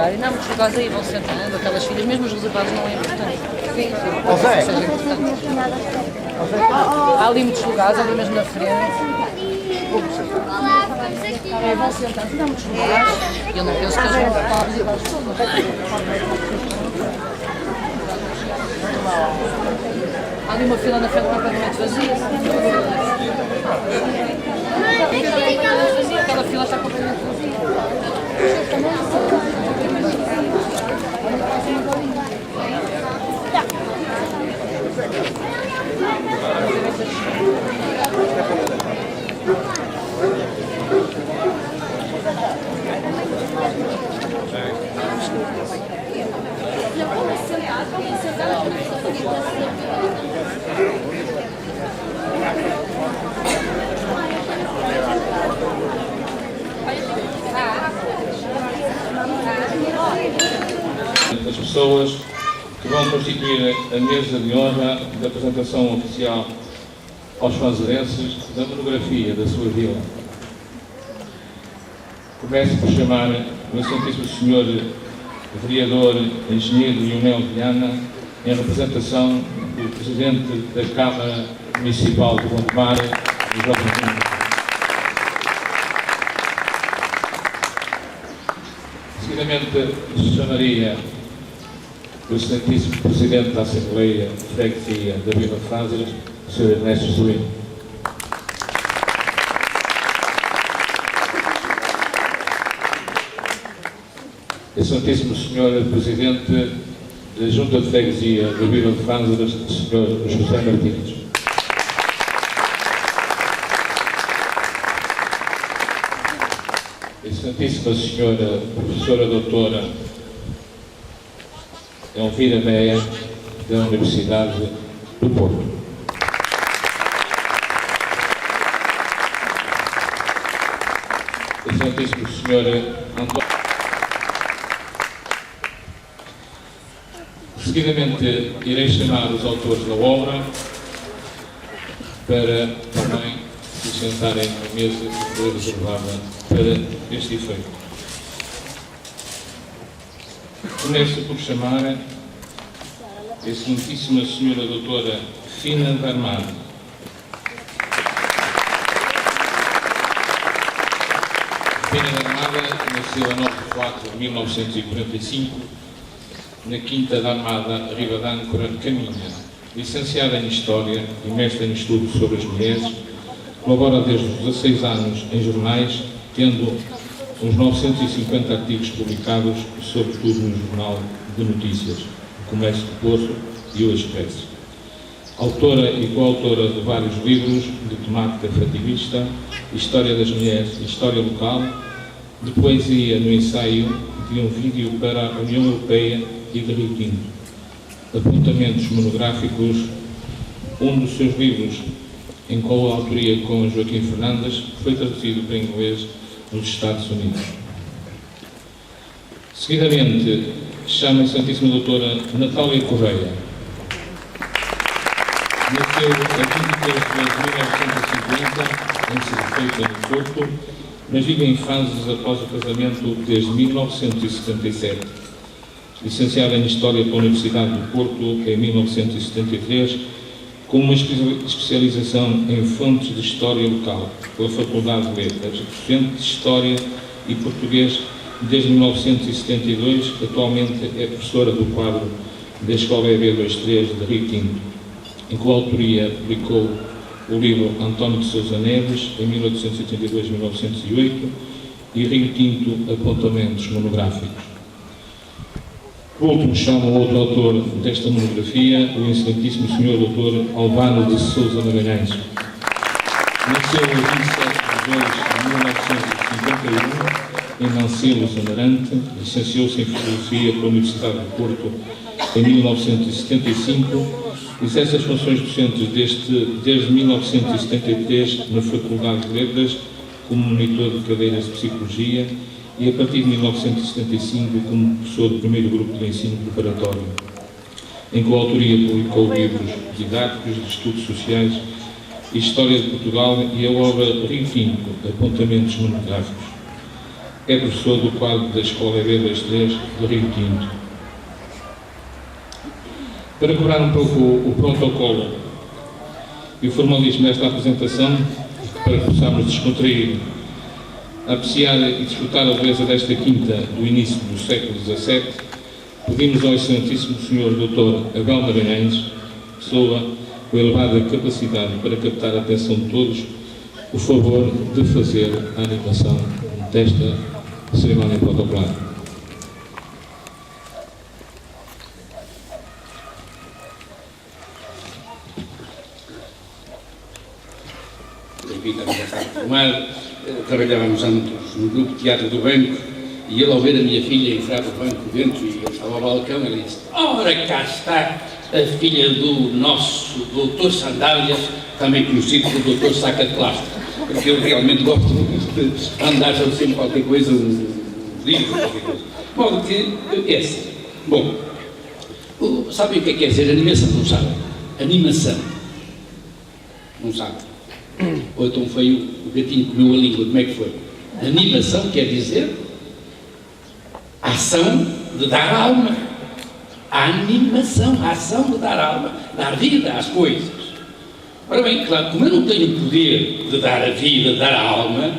lugar. E não há muitos lugares aí, vão sentando, aquelas filhas, mesmo os resultados não é importante. Ó Zé, Há ali muitos lugares, ali mesmo na frente. Vão sentando, não há muitos lugares. E eu não penso que eles vão voltar a visitar as pessoas. Há ali uma fila na frente completamente vazia. Aquela fila está completamente vazia. As pessoas que vão constituir a mesa de honra da apresentação oficial aos fanzarenses da monografia da sua vila. Começo por chamar o Excelentíssimo Senhor Vereador Engenheiro Lionel Viana, em representação do Presidente da Câmara Municipal de Gondomar, Jorge Pinto. Seguidamente, chamaria o Excelentíssimo Presidente da Assembleia de Freguesia da Vila de Fanzaras, o Sr. Ernesto Jesuíno. Excelentíssimo Sr. Presidente da Junta de Freguesia da Vila de Fanzaras, o Sr. José Martins. Excelentíssima Senhora Professora Doutora Elvira Meia, da Universidade do Porto. Excelentíssimo Sr. António. Seguidamente, irei chamar os autores da obra para também se sentarem na mesa que foi reservada para este efeito. Começo por chamar a Excelentíssima Senhora Doutora Fina da Armada. Fina da Armada nasceu a 9 de 4 de 1945 na Quinta da Armada, Riba da Âncora, Caminha. Licenciada em História e mestre em Estudos sobre as Mulheres, colabora desde os 16 anos em jornais, tendo uns 950 artigos publicados, sobretudo no Jornal de Notícias, o Comércio do Porto e o Expresso. Autora e coautora de vários livros de temática fativista, História das Mulheres e História Local, de poesia no ensaio de um vídeo para a União Europeia e de Rio Tinto, apontamentos monográficos, um dos seus livros, em coautoria com Joaquim Fernandes, foi traduzido para inglês nos Estados Unidos. Seguidamente, chama a Santíssima Doutora Natália Correia. Nasceu a 23 de 1950 em Serrafeita, no Porto, mas vive em fases após o casamento desde 1977. Licenciada em História pela Universidade do Porto em 1973, com uma especialização em fontes de História Local pela Faculdade de Letras, docente de História e Português desde 1972, atualmente é professora do quadro da Escola EB23 de Rio Tinto. Em coautoria publicou o livro António de Sousa Neves, em 1882-1908, e Rio Tinto, Apontamentos Monográficos. Por último, chamo o outro autor desta monografia, o Excelentíssimo Sr. Dr. Albano de Sousa Magalhães. Nasceu a 27 de 2 de 1951, em Mancebo, Amarante, licenciou-se em Filosofia pela Universidade do Porto em 1975, exerce as funções docentes desde 1973 na Faculdade de Letras, como monitor de cadeiras de Psicologia, e a partir de 1975 como professor do primeiro grupo de ensino preparatório. Em coautoria publicou livros didáticos de estudos sociais e História de Portugal e a obra Rio Tinto, Apontamentos Monográficos. é professor do quadro da Escola EB23 do Rio Tinto. Para quebrar um pouco o protocolo e o formalismo desta apresentação, para que possamos descontrair, apreciar e desfrutar a beleza desta quinta do início do século XVII, pedimos ao excelentíssimo Sr. Dr. Abel Magalhães, pessoa com elevada capacidade para captar a atenção de todos, o favor de fazer a animação desta cerimónia protocolar. Enfim, também já estava formado, trabalhávamos juntos no grupo de teatro do banco, e ele, ao ver a minha filha entrar do banco dentro e eu estava ao balcão, ele disse: ora, cá está a filha do nosso doutor Sandálias, também conhecido como doutor Saca de Plástico, porque eu realmente gosto de andar sempre qualquer coisa, um livro, qualquer coisa. Bom, que é assim. Bom, sabem o que é quer dizer animação? Não sabem? Animação. Não sabem? Ou é tão feio, o gatinho comeu a língua, como é que foi? Animação quer dizer a ação de dar alma. A animação, a ação de dar alma, dar vida às coisas. Ora bem, claro, como eu não tenho poder de dar a vida, de dar a alma,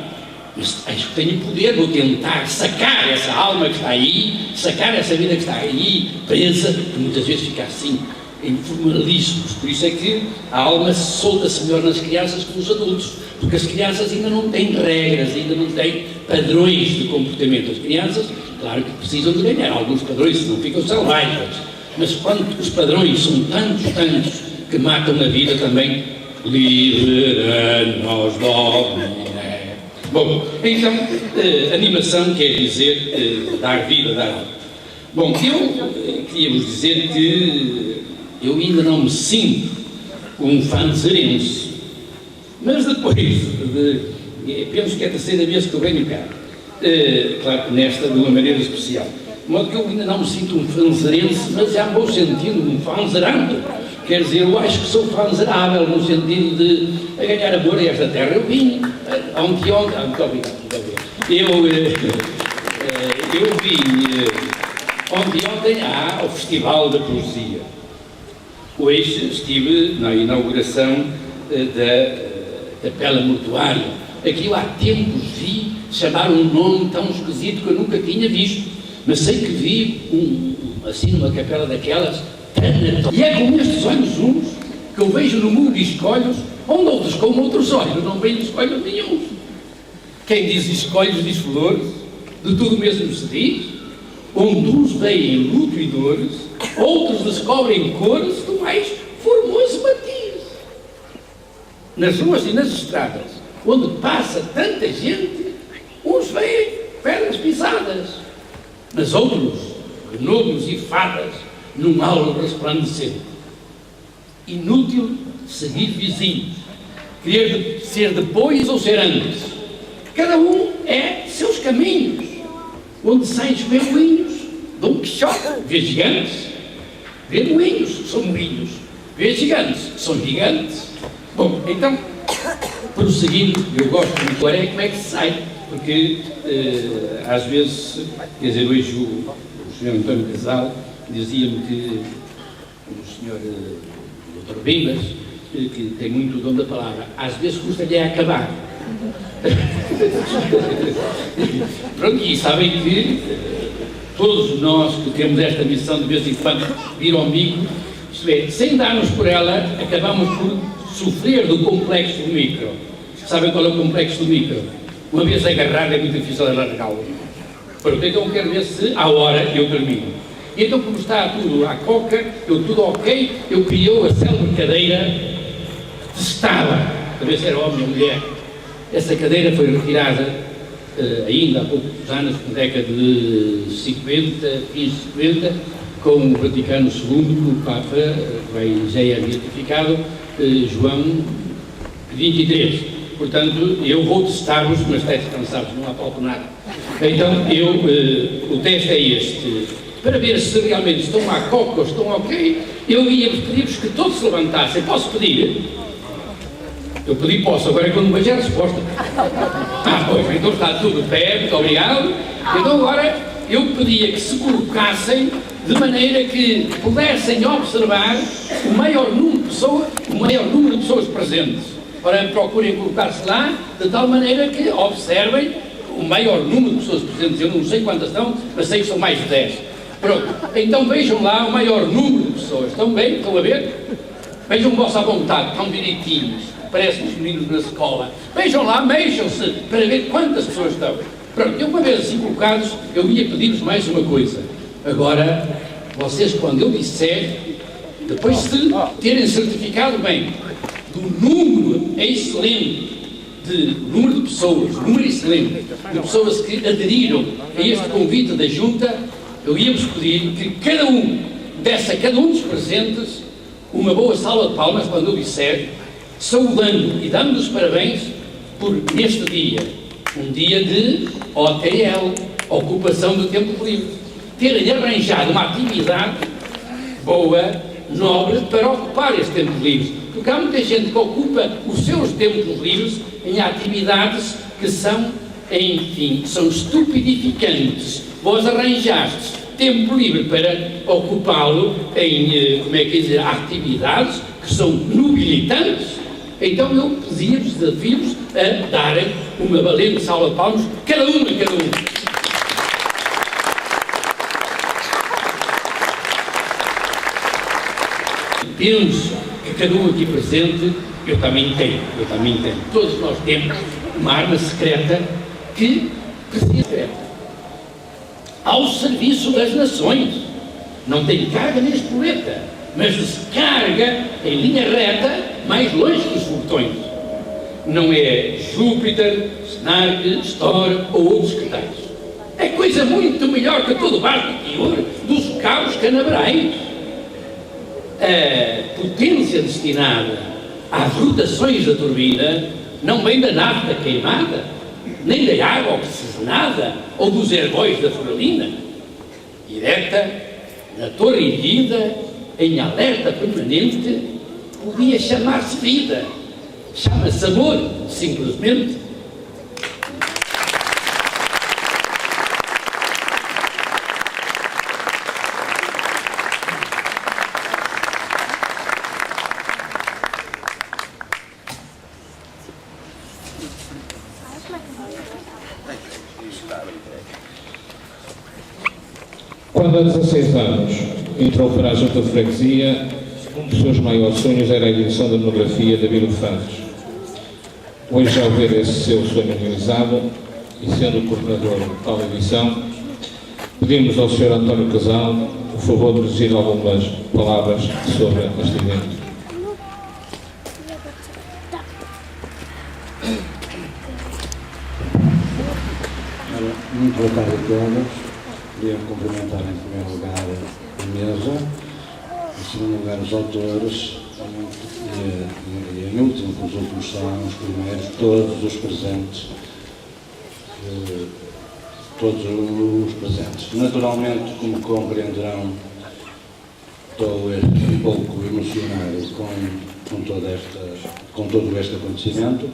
mas acho que tenho poder, vou tentar sacar essa alma que está aí, sacar essa vida que está aí, presa, que muitas vezes fica assim, em formalismos. Por isso é que a alma solta-se melhor nas crianças que nos adultos, porque as crianças ainda não têm regras, ainda não têm padrões de comportamento. As crianças, claro que precisam de ganhar alguns padrões, senão ficam selvagens, mas quando os padrões são tantos, que matam a vida também, livra-nos domine. Bom, então, animação quer dizer dar vida, dar alma. Bom, eu queria vos dizer que eu ainda não me sinto um fanzerense, mas depois penso que é a terceira vez que eu venho cá, claro que nesta de uma maneira especial, de modo que eu ainda não me sinto um fanzerense, mas já me vou sentindo um fanzerante. Quer dizer, eu acho que sou fanzerável no sentido de ganhar amor a esta terra. Eu vim ontem, muito obrigado. Eu vim ontem ao Festival da Poesia. Hoje estive na inauguração da Capela Mortuária. Aquilo há tempos vi chamar um nome tão esquisito que eu nunca tinha visto, mas sei que vi assim numa capela daquelas. E é com estes olhos uns que eu vejo no mundo escolhos, onde outros com outros olhos não vejo escolhos nenhum. Quem diz escolhos diz flores, de tudo mesmo se diz, onde uns veem luto e dores, outros descobrem cores do mais formoso matiz. Nas ruas e nas estradas, onde passa tanta gente, uns veem pedras pisadas, mas outros, gnomos e fadas, num aula resplandecente. Inútil seguir vizinhos, querer ser depois ou ser antes. Cada um é seus caminhos, onde saem os moinhos, Dom Quixote vê gigantes, vê moinhos, são moinhos, vê gigantes, são gigantes. Bom, então, prosseguindo, eu gosto muito de como é que se sai, porque às vezes, quer dizer, hoje o Sr. António Casal dizia-me que o Sr. Dr. Bimbas, que tem muito o dom da palavra, às vezes custa-lhe a acabar. Pronto, e sabem que todos nós que temos esta missão de vez em quando vir ao micro, isto é, sem darmos por ela, acabamos por sofrer do complexo do micro. Sabem qual é o complexo do micro? Uma vez agarrado é muito difícil largá-lo. Pronto, então quero ver se à hora eu termino. E então, como está tudo à coca, tudo ok, eu criou a célebre cadeira que testava, para ver se era homem ou mulher. Essa cadeira foi retirada ainda há poucos anos, na década de 50, 50, com o Vaticano II, o Papa, já é beatificado, João 23. Portanto, eu vou testar-vos, mas testes cansados, não há palco nada. Então, o teste é este. Para ver se realmente estão à coca ou estão ok, eu ia pedir-vos que todos se levantassem. Posso pedir? Eu pedi posso, agora é quando vejo a resposta. Pois, então está tudo de pé, muito obrigado. Então agora eu pedia que se colocassem de maneira que pudessem observar o maior número de pessoas presentes. Ora, procurem colocar-se lá de tal maneira que observem o maior número de pessoas presentes. Eu não sei quantas são, mas sei que são mais de 10. Pronto, então vejam lá o maior número de pessoas. Estão bem? Estão a ver? Vejam vossa vontade, estão direitinhos. Parecem os meninos na escola. Vejam lá, mexam-se para ver quantas pessoas estão. Pronto, eu uma vez assim colocados, eu ia pedir-vos mais uma coisa. Agora, vocês quando eu disser, depois de terem certificado bem do número excelente número de pessoas, número excelente de pessoas que aderiram a este convite da Junta, eu ia-vos pedir que cada um desse a cada um dos presentes uma boa salva de palmas quando eu disser, saudando e dando-nos parabéns por neste dia, um dia de OTL, ocupação do tempo livre, terem arranjado uma atividade boa, nobre, para ocupar esse tempo livre. Porque há muita gente que ocupa os seus tempos livres em atividades que são, enfim, são estupidificantes. Vós arranjastes tempo livre para ocupá-lo em, como é que dizer, atividades que são nobilitantes. Então eu pedia-vos, desafio-vos a darem uma valente salva de palmas, cada um. Penso que cada um aqui presente, eu também tenho. Todos nós temos uma arma secreta que precisa ao serviço das nações. Não tem carga nem espoleta, mas descarga em linha reta mais longe que os foguetões. Não é Júpiter, Snark, Storm ou outros que tais. É coisa muito melhor que todo o barco de ouro dos cabos canaverais. A potência destinada às rotações da turbina não vem da nafta queimada, nem da água oxigenada ou dos ergóis da furalina. Direta, na torre erguida, em alerta permanente, podia chamar-se vida. Chama-se amor, simplesmente. Quando há 16 anos entrou para a Junta de Freguesia, um dos seus maiores sonhos era a edição da monografia da Vila de Fantes. Hoje, ao ver esse seu sonho realizado e sendo o coordenador de tal edição, pedimos ao Sr. António Casal o favor de dirigir algumas palavras sobre este evento. Muito boa tarde a todos. Queria cumprimentar em primeiro lugar a mesa, em segundo lugar os autores e em último, que os últimos são os primeiros, todos os presentes. Naturalmente, como compreenderão, estou um pouco emocionado com todo este acontecimento.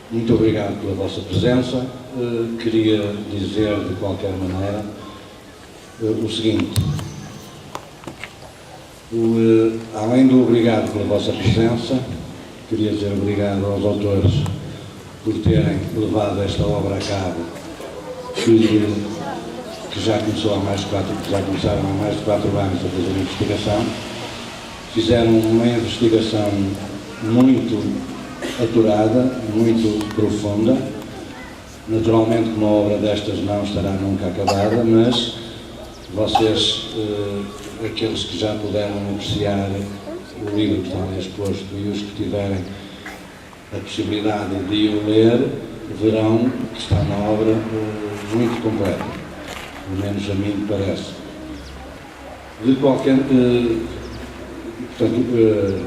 Muito obrigado pela vossa presença. Queria dizer, de qualquer maneira, o seguinte. Além do obrigado pela vossa presença, queria dizer obrigado aos autores por terem levado esta obra a cabo, que já começaram há mais de 4 anos a fazer investigação. Fizeram uma investigação muito aturada, muito profunda. Naturalmente que uma obra destas não estará nunca acabada, mas vocês, aqueles que já puderam apreciar o livro que está ali exposto e os que tiverem a possibilidade de o ler, verão que está uma obra muito completa, pelo menos a mim me parece. Portanto,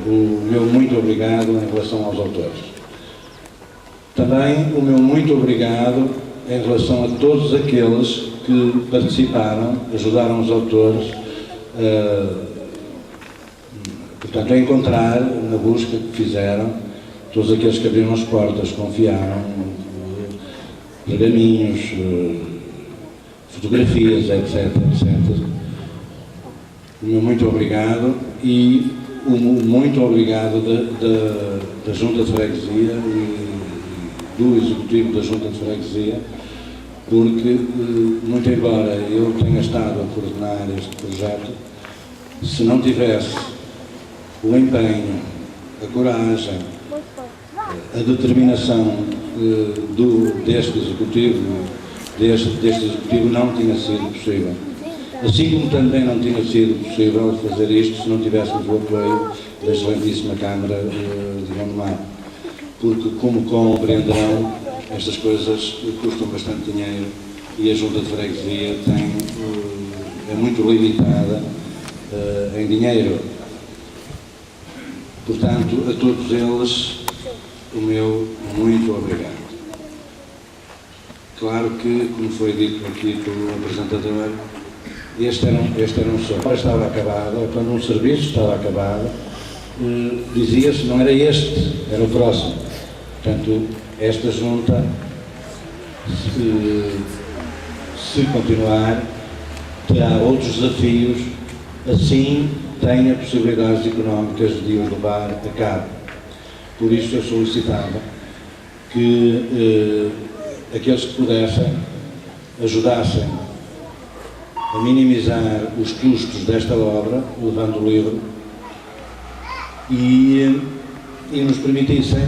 o meu muito obrigado em relação aos autores. Também o meu muito obrigado em relação a todos aqueles que participaram, ajudaram os autores portanto, a encontrar, na busca que fizeram, todos aqueles que abriram as portas, confiaram, pergaminhos, fotografias, etc, etc. O meu muito obrigado e o muito obrigado da Junta de Freguesia e do Executivo da Junta de Freguesia, porque, muito embora eu tenha estado a coordenar este projeto, se não tivesse o empenho, a coragem, a determinação deste Executivo não tinha sido possível. Assim como também não tinha sido possível fazer isto se não tivéssemos o apoio da excelentíssima Câmara de Gondomar. Porque, como compreenderão, estas coisas custam bastante dinheiro e a Junta de Freguesia é muito limitada em dinheiro. Portanto, a todos eles, o meu muito obrigado. Claro que, como foi dito aqui pelo apresentador, este era um sonho. Quando estava acabado, quando um serviço estava acabado, dizia-se não era este, era o próximo. Portanto, esta junta, se continuar, terá outros desafios, assim tenha possibilidades económicas de os levar a cabo. Por isso eu solicitava que aqueles que pudessem ajudassem a minimizar os custos desta obra, levando o livro, e nos permitissem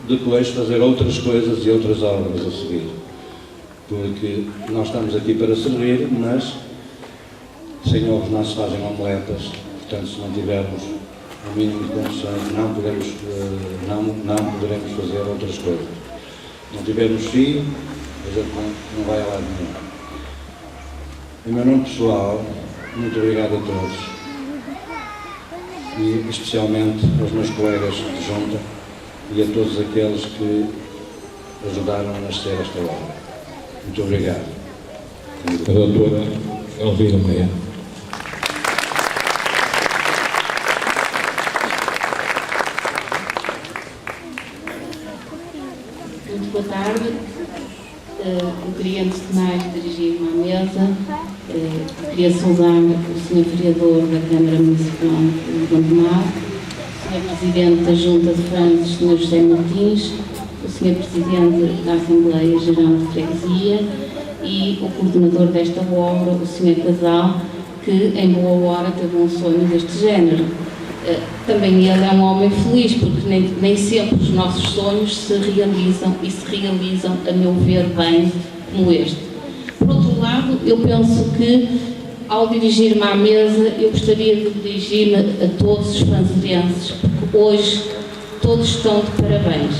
depois fazer outras coisas e outras obras a seguir. Porque nós estamos aqui para servir, mas sem ovos não se fazem omeletas, portanto, se não tivermos o mínimo de condições, não poderemos fazer outras coisas. Se não tivermos fio, a gente não vai a lado nenhum. Em meu nome pessoal, muito obrigado a todos e especialmente aos meus colegas de junta e a todos aqueles que ajudaram a nascer esta obra. Muito obrigado. A doutora Elvira Meia. Muito boa tarde. Eu queria, antes de mais, dirigir-me à mesa. Queria saudar o Sr. Vereador da Câmara Municipal de Gondomar, o Sr. Presidente da Junta de Freguesia, Sr. José Martins, o Sr. Presidente da Assembleia Geral de Freguesia e o coordenador desta obra, o Sr. Casal, que em boa hora teve um sonho deste género. Também ele é um homem feliz, porque nem sempre os nossos sonhos se realizam e se realizam, a meu ver, bem como este. Por outro lado, eu penso que, ao dirigir-me à mesa, eu gostaria de dirigir-me a todos os fanzerenses, porque hoje todos estão de parabéns.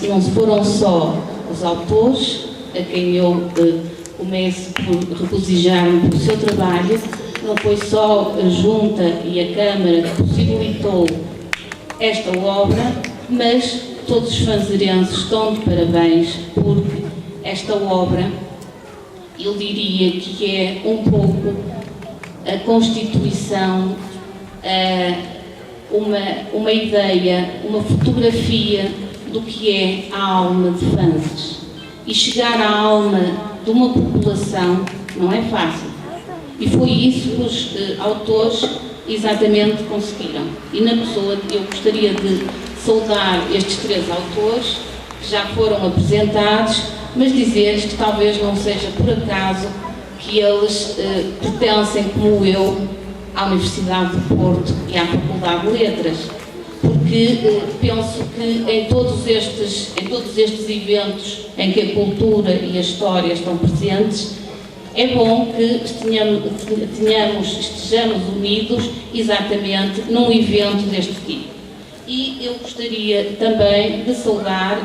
Não foram só os autores, a quem eu começo por regozijar-me pelo seu trabalho, não foi só a Junta e a Câmara que possibilitou esta obra, mas todos os fanzerenses estão de parabéns, porque esta obra, eu diria que é um pouco a constituição, uma ideia, uma fotografia do que é a alma de Fanzes. E chegar à alma de uma população não é fácil. E foi isso que os autores exatamente conseguiram. E na pessoa, eu gostaria de saudar estes 3 autores que já foram apresentados, mas dizer-lhes que talvez não seja por acaso que eles pertencem, como eu, à Universidade de Porto e à Faculdade de Letras. Porque penso que em todos estes eventos em que a cultura e a história estão presentes, é bom que estejamos unidos exatamente num evento deste tipo. E eu gostaria também de saudar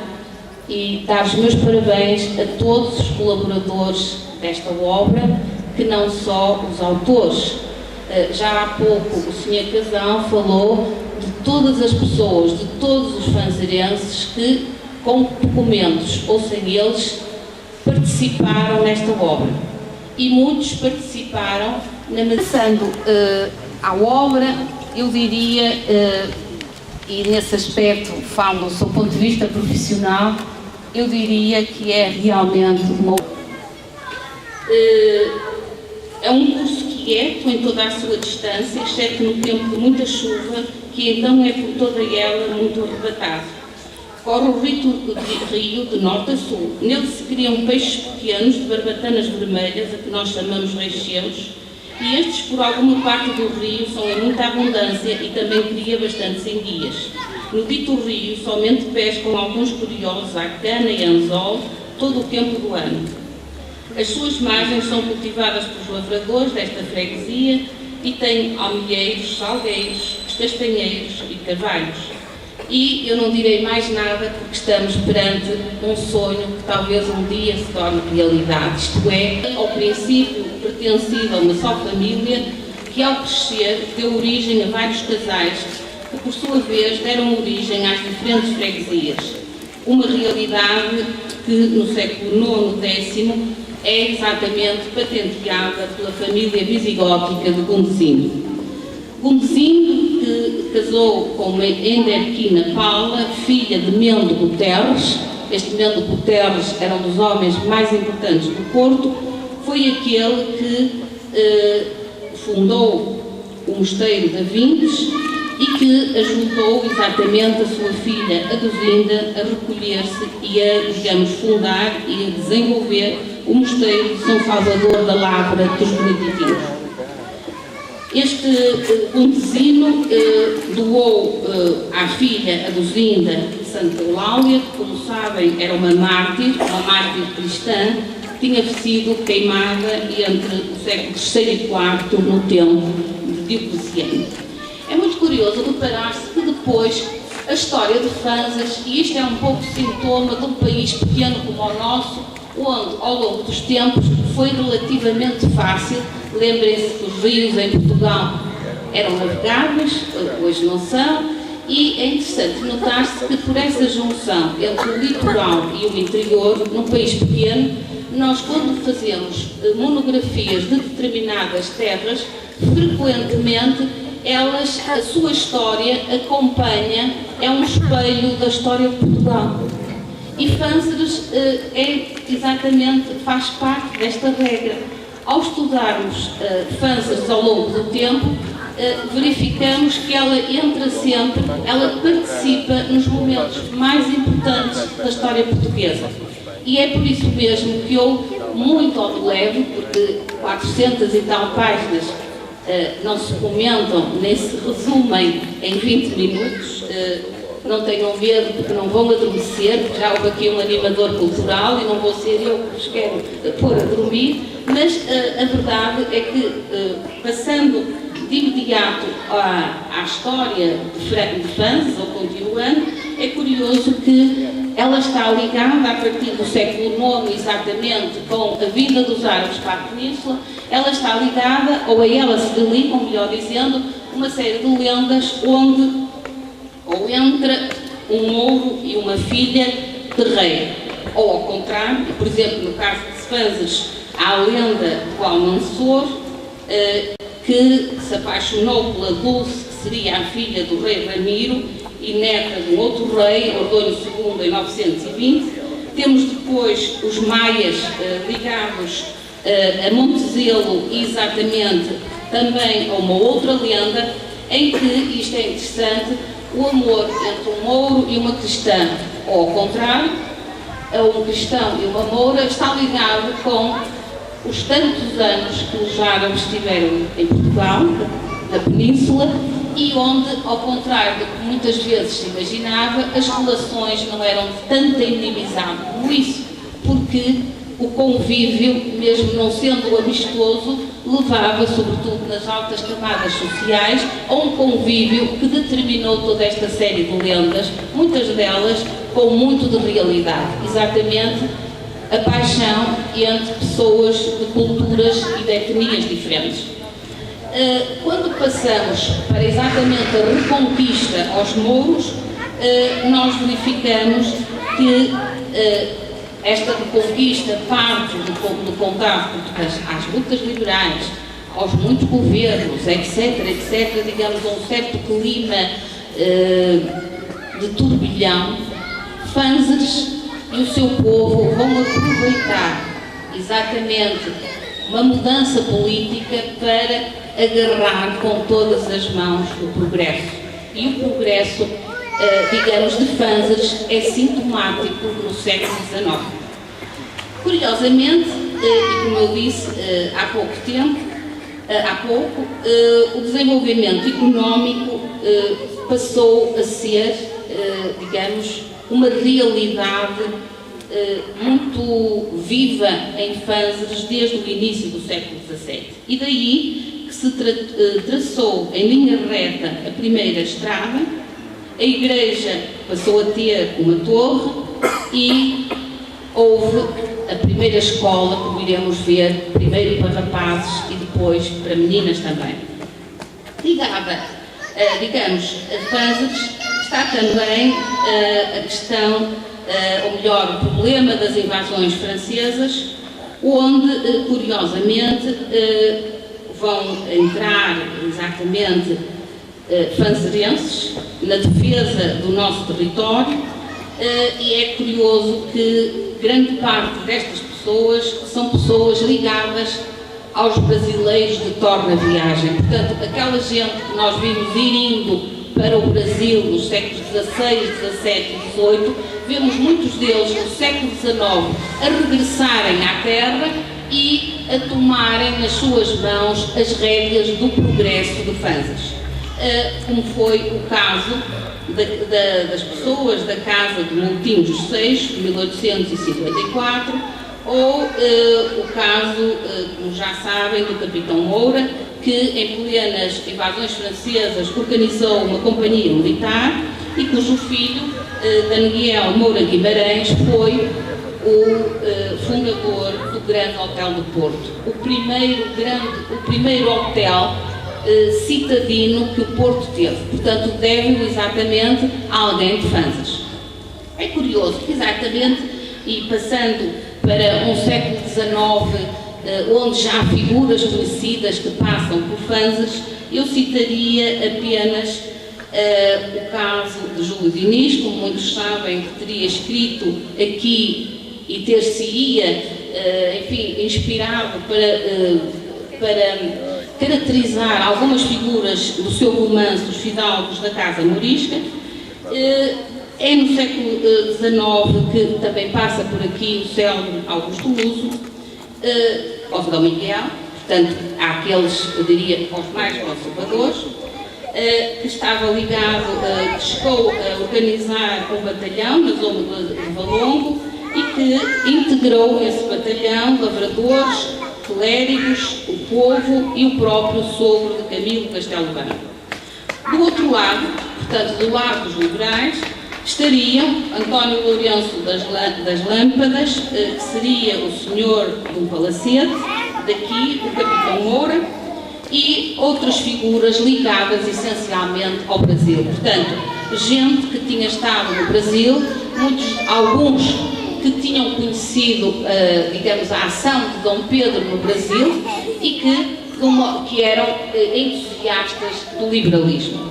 e dar os meus parabéns a todos os colaboradores desta obra, que não só os autores. Já há pouco o Sr. Casal falou de todas as pessoas, de todos os fanzerenses que, com documentos ou sem eles, participaram nesta obra. E muitos participaram na medição à obra, eu diria, e nesse aspecto falo do seu ponto de vista profissional, eu diria que é realmente uma... É um curso quieto em toda a sua distância, exceto no tempo de muita chuva, que então é por toda ela muito arrebatado. Corre o rio de norte a sul. Nele se criam peixes pequenos de barbatanas vermelhas, a que nós chamamos reixeiros, e estes, por alguma parte do rio, são em muita abundância e também cria bastantes enguias. No dito rio, somente pescam alguns curiosos à cana e anzol todo o tempo do ano. As suas margens são cultivadas pelos lavradores desta freguesia e têm almilheiros, salgueiros, castanheiros e carvalhos. E eu não direi mais nada porque estamos perante um sonho que talvez um dia se torne realidade. Isto é, ao princípio pertencido a uma só família que ao crescer deu origem a vários casais que por sua vez deram origem às diferentes freguesias. Uma realidade que no século IX, X é exatamente patenteada pela família visigótica de Gundesino. Gundesino, que casou com Enderquina Paula, filha de Mendo Guterres. Este Mendo Guterres era um dos homens mais importantes do Porto, foi aquele que fundou o Mosteiro de Vintes e que ajudou exatamente a sua filha Adosinda a recolher-se e a, digamos, fundar e a desenvolver o Mosteiro de São Salvador da Lavra dos Beneditinos. Este Gundesino doou à filha Adosinda Santa Eulália, que, como sabem, era uma mártir cristã, que tinha sido queimada entre o século III e IV no tempo de Diocleciano. É muito curioso reparar-se que depois a história de Fanzas, e isto é um pouco sintoma de um país pequeno como o nosso, onde ao longo dos tempos foi relativamente fácil. Lembrem-se que os rios em Portugal eram navegáveis, hoje não são, e é interessante notar-se que por essa junção entre o litoral e o interior, num país pequeno, nós quando fazemos monografias de determinadas terras, frequentemente a sua história acompanha, é um espelho da história de Portugal. E Fanzas faz parte desta regra. Ao estudarmos Fanzas ao longo do tempo, verificamos que ela entra sempre, ela participa nos momentos mais importantes da história portuguesa. E é por isso mesmo que eu, muito ao de leve, porque 400 e tal páginas não se comentam, nem se resumem em 20 minutos, não tenham medo porque não vão adormecer, porque já houve aqui um animador cultural e não vou ser eu que vos quero pôr a dormir, mas a verdade é que, passando de imediato à história de Fanzas, ou continuando, é curioso que ela está ligada, a partir do século IX, exatamente, com a vinda dos árabes para a península, ela está ligada, ou a ela se ligam, melhor dizendo, uma série de lendas onde ou entra um mouro e uma filha de rei, ou ao contrário, por exemplo, no caso de Fanzas, há a lenda do Almansor, que se apaixonou pela Dulce, que seria a filha do rei Ramiro e neta de um outro rei, Ordonho II, em 920. Temos depois os maias ligados a Montezelo, exatamente também a uma outra lenda, em que, isto é interessante, o amor entre um mouro e uma cristã, ou ao contrário, um cristão e uma moura, está ligado com os tantos anos que os árabes estiveram em Portugal, na península, e onde, ao contrário do que muitas vezes se imaginava, as relações não eram de tanta inimizade como isso, porque o convívio, mesmo não sendo amistoso, levava, sobretudo nas altas camadas sociais, a um convívio que determinou toda esta série de lendas, muitas delas com muito de realidade, exatamente a paixão entre pessoas de culturas e de etnias diferentes. Quando passamos para exatamente a reconquista aos mouros, nós verificamos que esta reconquista parte do contato às lutas liberais, aos muitos governos, etc., digamos, a um certo clima de turbilhão, Fanzres e o seu povo vão aproveitar exatamente uma mudança política para agarrar com todas as mãos o progresso. E o progresso, digamos, de Fanzres é sintomático no século XIX. Curiosamente, e como eu disse há pouco, o desenvolvimento económico passou a ser, digamos, uma realidade muito viva em Fanzres desde o início do século XVII. E daí que se traçou em linha reta a primeira estrada, a igreja passou a ter uma torre e houve a primeira escola, como iremos ver, primeiro para rapazes e depois para meninas também. Ligada, digamos, a Fanzres está também a questão, ou melhor, o problema das invasões francesas, onde, curiosamente, vão entrar exatamente fanzerenses na defesa do nosso território, e é curioso que grande parte destas pessoas são pessoas ligadas aos brasileiros de torna viagem. Portanto, aquela gente que nós vimos ir indo para o Brasil nos séculos XVI, XVII e XVIII, vemos muitos deles no século XIX a regressarem à terra e a tomarem nas suas mãos as rédeas do progresso de Fanzres. Como foi o caso das pessoas da Casa de Moutinhos VI, de 1854, ou o caso, como já sabem, do Capitão Moura, que em plenas invasões francesas organizou uma companhia militar e cujo filho, Daniel Moura Guimarães, foi o fundador do Grande Hotel do Porto, o primeiro hotel citadino que o Porto teve. Portanto, deve exatamente a alguém de Fanzres. É curioso que exatamente, e passando para um século XIX, onde já há figuras conhecidas que passam por Fanzres, eu citaria apenas o caso de Júlio Diniz, como muitos sabem, que teria escrito aqui e ter-se-ia, enfim, inspirado para caracterizar algumas figuras do seu romance Os Fidalgos da Casa Morisca. É no século XIX que também passa por aqui o célebre Augusto Luso, ao Dom Miguel, portanto, há aqueles, eu diria, aos mais conservadores, que estava ligado, que chegou a organizar um batalhão na zona de Valongo e que integrou esse batalhão lavradores, clérigos, o povo e o próprio sogro de Camilo Castelo Branco. Do outro lado, portanto, do lado dos liberais, estariam António Lourenço das Lâmpadas, que seria o senhor do Palacete, daqui o Capitão Moura, e outras figuras ligadas essencialmente ao Brasil. Portanto, gente que tinha estado no Brasil, alguns que tinham conhecido, digamos, a ação de Dom Pedro no Brasil e que eram entusiastas do liberalismo.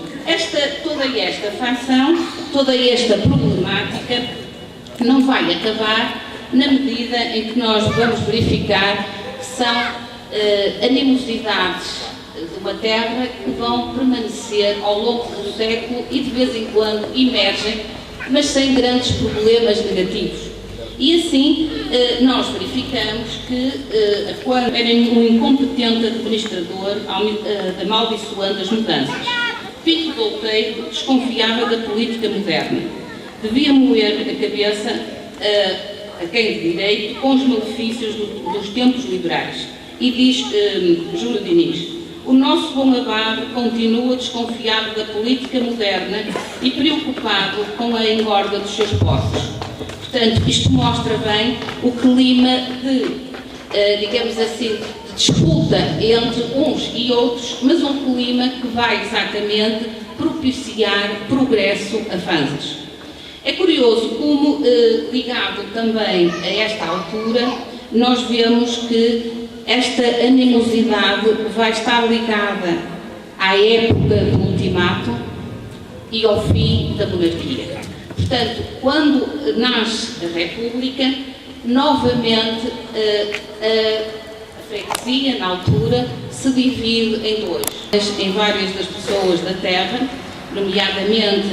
Toda esta facção, toda esta problemática não vai acabar na medida em que nós vamos verificar que são animosidades de uma terra que vão permanecer ao longo do século e de vez em quando emergem, mas sem grandes problemas negativos. E assim nós verificamos que quando era um incompetente administrador amaldiçoando as mudanças. Pinto Douteiro desconfiava da política moderna. Devia moer a cabeça a quem de direito com os malefícios dos tempos liberais. E diz Júlio Diniz: o nosso bom abade continua desconfiado da política moderna e preocupado com a engorda dos seus posses. Portanto, isto mostra bem o clima de, digamos assim, de disputa entre uns e outros, mas um clima que vai exatamente propiciar progresso a Fanzres. É curioso como, ligado também a esta altura, nós vemos que esta animosidade vai estar ligada à época do ultimato, e ao fim da monarquia. Portanto, quando nasce a República, novamente a freguesia, na altura, se divide em dois. Em várias das pessoas da terra, nomeadamente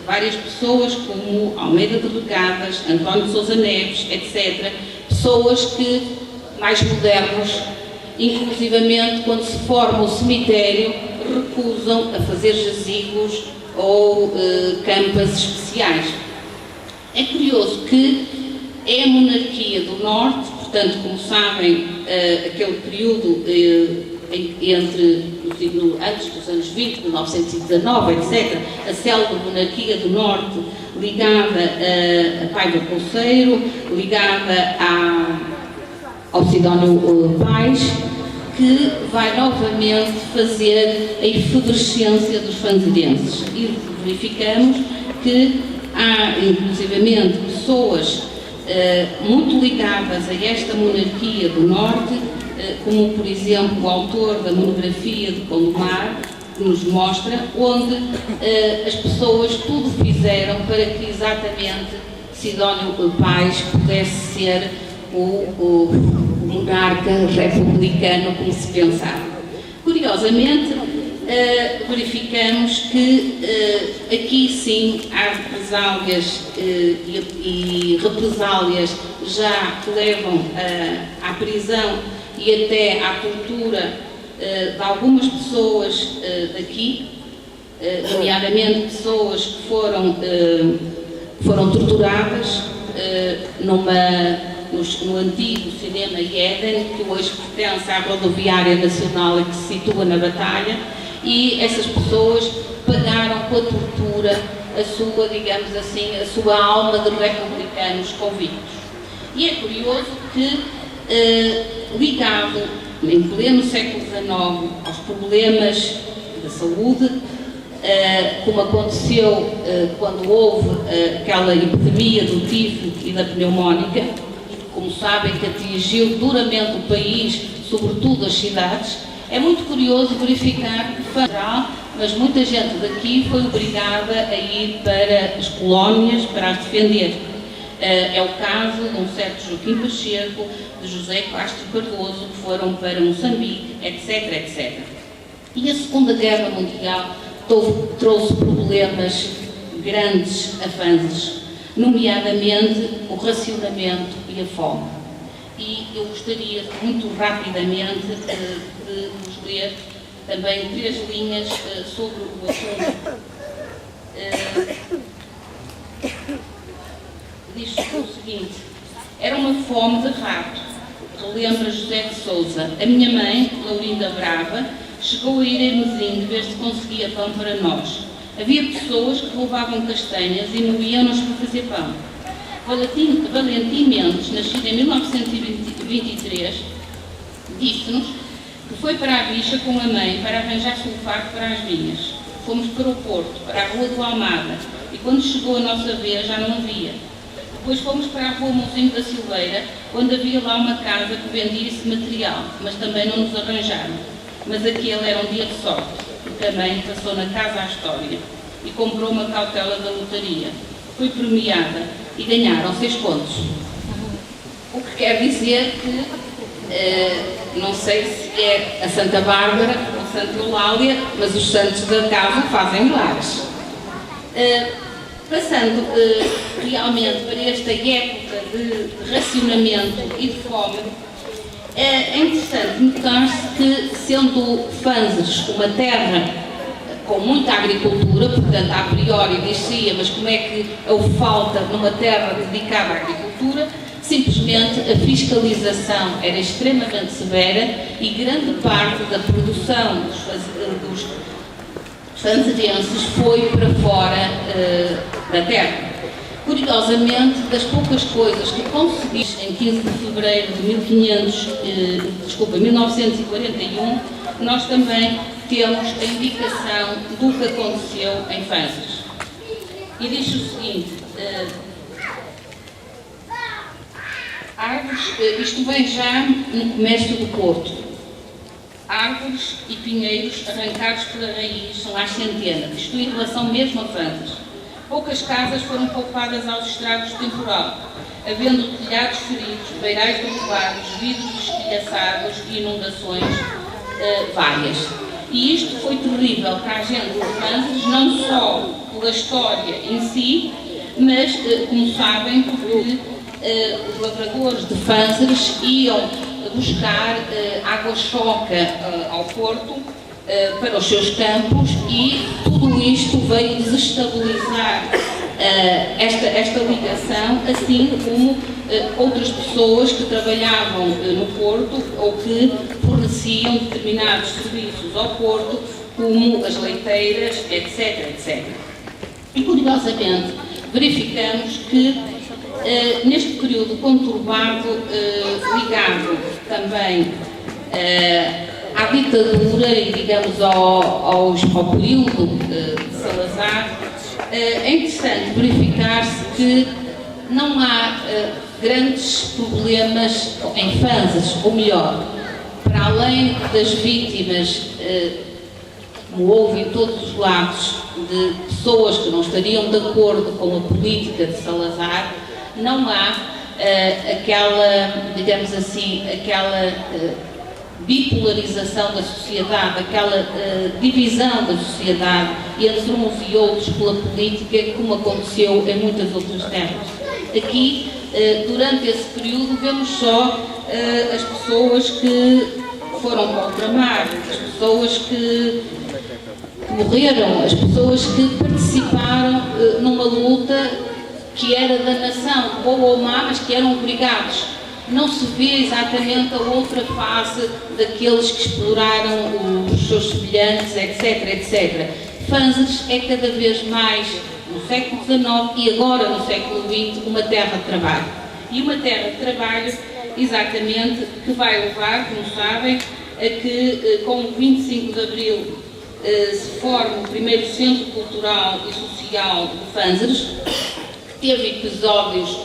várias pessoas como Almeida de Regadas, António de Sousa Neves, etc., pessoas que, mais modernos, inclusivamente quando se forma o cemitério, recusam a fazer jazigos ou campas especiais. É curioso que é a monarquia do Norte, portanto, como sabem, aquele período antes dos anos 20, 1919, etc., a célebre monarquia do Norte, ligada a Paiva Conceiro, ligada ao Sidónio Pais, que vai novamente fazer a efervescência dos fanzirenses. E verificamos que há, inclusivamente, pessoas muito ligadas a esta monarquia do Norte, como, por exemplo, o autor da monografia de Gondomar, que nos mostra, onde as pessoas tudo fizeram para que exatamente Sidónio Pais pudesse ser o monarca republicano como se pensava. Curiosamente, verificamos que aqui sim há represálias e represálias já que levam à prisão e até à tortura de algumas pessoas daqui, nomeadamente pessoas que foram torturadas no antigo cinema Éden, que hoje pertence à Rodoviária Nacional e que se situa na Batalha, e essas pessoas pagaram com a tortura a sua, digamos assim, a sua alma de republicanos convictos. E é curioso que, ligado em pleno século XIX aos problemas da saúde, como aconteceu quando houve aquela epidemia do tifo e da pneumónica, como sabem, que atingiu duramente o país, sobretudo as cidades, é muito curioso verificar que, mas muita gente daqui foi obrigada a ir para as colónias para as defender. É o caso de um certo Joaquim Pacheco, de José Castro Cardoso, que foram para Moçambique, etc, etc. E a Segunda Guerra Mundial trouxe problemas grandes a Fanzes, nomeadamente o racionamento e a fome. E eu gostaria, muito rapidamente, de vos ler também 3 linhas sobre o assunto. Diz o seguinte: era uma fome de rato, relembra José de Sousa. A minha mãe, Laurinda Brava, chegou a ir a Hermesim ver se conseguia pão para nós. Havia pessoas que roubavam castanhas e moíam-nos para fazer pão. Valentim Mendes, nascido em 1923, disse-nos que foi para a Bicha com a mãe para arranjar sulfato para as vinhas. Fomos para o Porto, para a Rua do Almada, e quando chegou a nossa vez já não havia. Depois fomos para a Rua Mãozinho da Silveira, onde havia lá uma casa que vendia esse material, mas também não nos arranjaram. Mas aquele era um dia de sorte, porque a mãe passou na casa à história e comprou uma cautela da lotaria. Foi premiada e ganharam 6 contos. O que quer dizer que, não sei se é a Santa Bárbara ou Santa Eulália, mas os santos da casa fazem milagres. Passando realmente para esta época de racionamento e de fome, é interessante notar-se que, sendo Fanzes uma terra com muita agricultura, portanto, a priori diz-se, mas como é que falta numa terra dedicada à agricultura, simplesmente a fiscalização era extremamente severa e grande parte da produção dos fanzerenses foi para fora da terra. Curiosamente, das poucas coisas que consegui em 15 de fevereiro de 1941, nós também temos a indicação do que aconteceu em Fanzes. E diz o seguinte: isto vem já no comércio do Porto. Há árvores e pinheiros arrancados pela raiz são às centenas, isto em relação mesmo a Fanzas. Poucas casas foram poupadas aos estragos do temporal, havendo telhados feridos, beirais derrubados, vidros estilhaçados e inundações várias. E isto foi terrível para a gente de Fanzas, não só pela história em si, mas, como sabem, porque os lavradores de Fanzas iam buscar água choca ao Porto para os seus campos, e tudo isto veio desestabilizar esta ligação, assim como outras pessoas que trabalhavam no Porto ou que forneciam determinados serviços ao Porto, como as leiteiras, etc, etc. E, curiosamente, verificamos que neste período conturbado, ligado também à ditadura e, digamos, ao período de Salazar, é interessante verificar-se que não há grandes problemas em Fanzas, ou melhor, para além das vítimas, como houve em todos os lados, de pessoas que não estariam de acordo com a política de Salazar, não há aquela, digamos assim, aquela bipolarização da sociedade, aquela divisão da sociedade entre uns e outros pela política, como aconteceu em muitas outras terras. Aqui, durante esse período, vemos só as pessoas que foram para o ultramar, as pessoas que morreram, as pessoas que participaram numa luta que era da nação, boa ou má, mas que eram obrigados. Não se vê exatamente a outra face daqueles que exploraram os seus semelhantes, etc, etc. Fanzas é cada vez mais, no século XIX e agora no século XX, uma terra de trabalho. E uma terra de trabalho, exatamente, que vai levar, como sabem, a que com o 25 de Abril se forme o primeiro Centro Cultural e Social de Fanzas, que teve episódios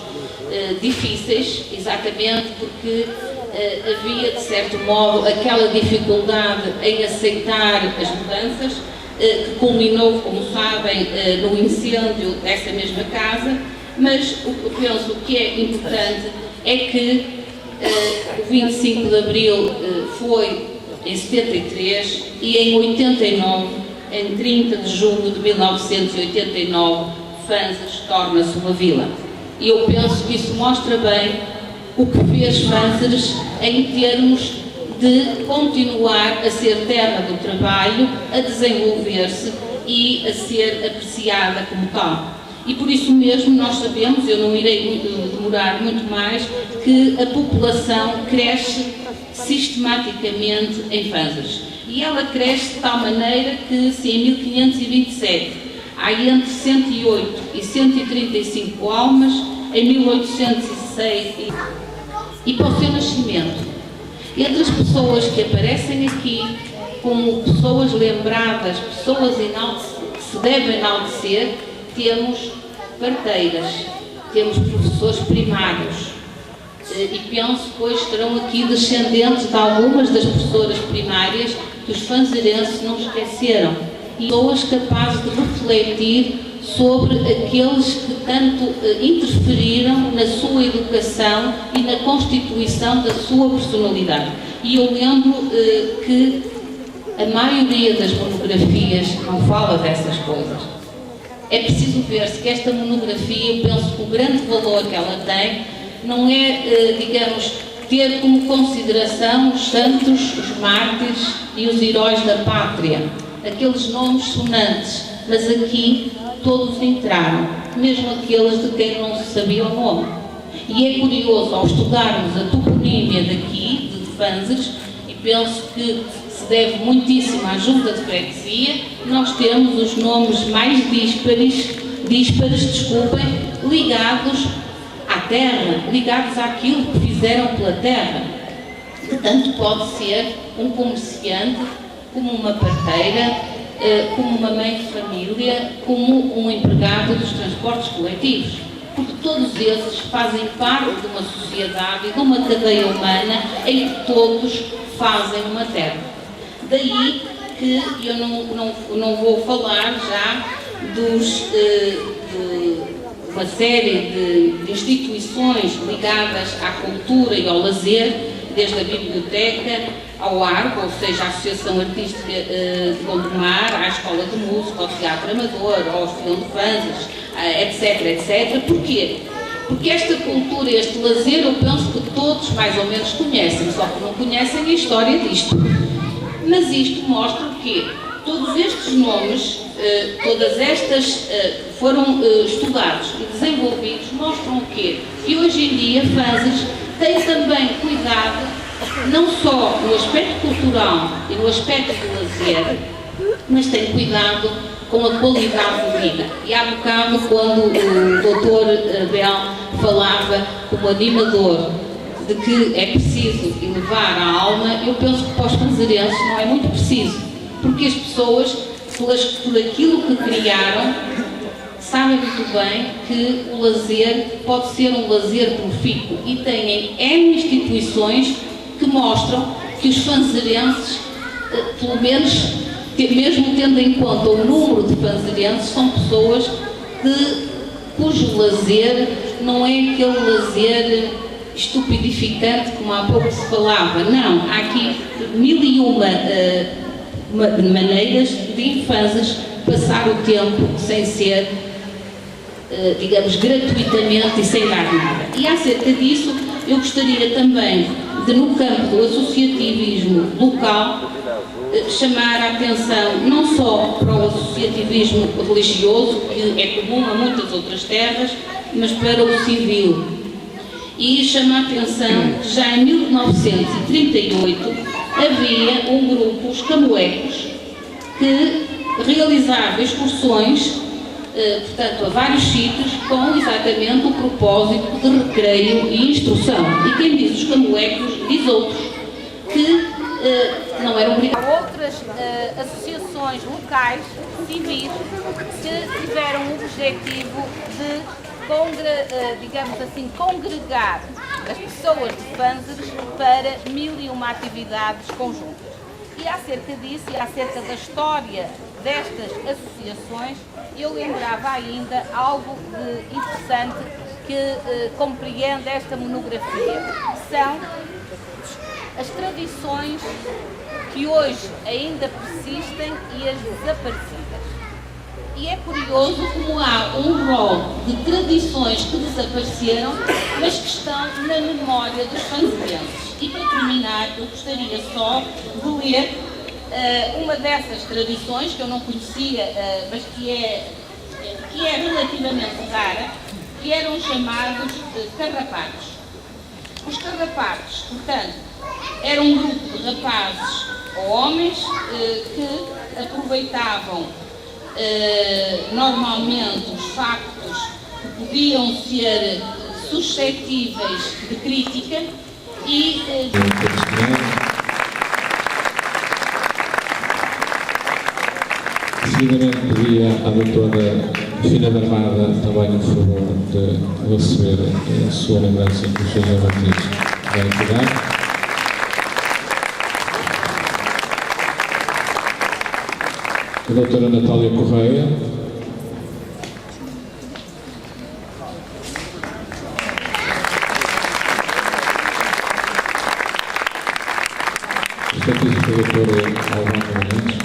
difíceis, exatamente porque havia, de certo modo, aquela dificuldade em aceitar as mudanças, que culminou, como sabem, no incêndio dessa mesma casa, mas o que eu penso que é importante é que o 25 de Abril foi em 73 e em 89, em 30 de julho de 1989, Fanzas torna-se uma vila. E eu penso que isso mostra bem o que fez Fanzas em termos de continuar a ser terra do trabalho, a desenvolver-se e a ser apreciada como tal. E por isso mesmo nós sabemos, eu não irei demorar muito mais, que a população cresce sistematicamente em Fanzas. E ela cresce de tal maneira que, se em 1527 há entre 108 e 135 almas, em 1806 e para o seu nascimento, entre as pessoas que aparecem aqui como pessoas lembradas, pessoas que se devem enaltecer, temos parteiras, temos professores primários, e penso que hoje estarão aqui descendentes de algumas das professoras primárias que os fanzarenses não esqueceram, e pessoas capazes de refletir sobre aqueles que tanto interferiram na sua educação e na constituição da sua personalidade. E eu lembro que a maioria das monografias não fala dessas coisas. É preciso ver-se que esta monografia, eu penso que o grande valor que ela tem não é, digamos, ter como consideração os santos, os mártires e os heróis da pátria, aqueles nomes sonantes, mas aqui todos entraram, mesmo aqueles de quem não se sabia o nome. E é curioso, ao estudarmos a toponímia daqui, de Fanzas, e penso que se deve muitíssimo à junta de freguesia, nós temos os nomes mais díspares, ligados à terra, ligados àquilo que fizeram pela terra. Que tanto pode ser um comerciante, como uma parteira, como uma mãe de família, como um empregado dos transportes coletivos, porque todos esses fazem parte de uma sociedade e de uma cadeia humana em que todos fazem uma terra. Daí que eu não vou falar já de uma série de instituições ligadas à cultura e ao lazer, desde a biblioteca ao ARCO, ou seja, a Associação Artística de Gondomar, à Escola de Música, ao Teatro Amador, ao Filão de Fanzas, etc, etc. Porquê? Porque esta cultura, este lazer, eu penso que todos mais ou menos conhecem, só que não conhecem a história disto. Mas isto mostra o quê? Todos estes nomes, todas estas foram estudados e desenvolvidos, mostram o quê? Que hoje em dia Fanzas tem também cuidado, não só no aspecto cultural e no aspecto do lazer, mas tem cuidado com a qualidade de vida. E há bocado, quando o Dr. Abel falava como animador de que é preciso elevar a alma, eu penso que para os fanzarenses não é muito preciso, porque as pessoas, por aquilo que criaram, sabem muito bem que o lazer pode ser um lazer profícuo e têm N instituições que mostram que os fanzarenses, pelo menos, mesmo tendo em conta o número de fanzarenses, são pessoas cujo lazer não é aquele lazer estupidificante como há pouco se falava. Não, há aqui 1001 maneiras de Fanzas passar o tempo sem ser, digamos, gratuitamente e sem dar nada. E acerca disso, eu gostaria também de, no campo do associativismo local, chamar a atenção não só para o associativismo religioso, que é comum a muitas outras terras, mas para o civil. E chama a atenção que já em 1938 havia um grupo, os Camoecos, que realizava excursões, portanto, a vários sítios, com exatamente o propósito de recreio e instrução. E quem diz os Camoecos diz outros, que não eram obrigados. Há outras associações locais, civis, que tiveram o objetivo de digamos assim, congregar as pessoas de Fanzas para 1001 atividades conjuntas. E acerca disso, e acerca da história destas associações, eu lembrava ainda algo interessante que compreende esta monografia, que são as tradições que hoje ainda persistem e as desaparecidas. E é curioso como há um rol de tradições que desapareceram, mas que estão na memória dos fanzarenses. E para terminar, eu gostaria só de ler uma dessas tradições, que eu não conhecia, mas que é relativamente rara, que eram chamados carrapatos. Os carrapatos, portanto, eram um grupo de rapazes ou homens que aproveitavam normalmente os factos que podiam ser suscetíveis de crítica e seguidamente pedia à doutora Fina da Armada também o favor de receber a sua lembrança dos seus avatares da entidade. A doutora Natália Correia. Respectivo pela doutora Alvana Menezes.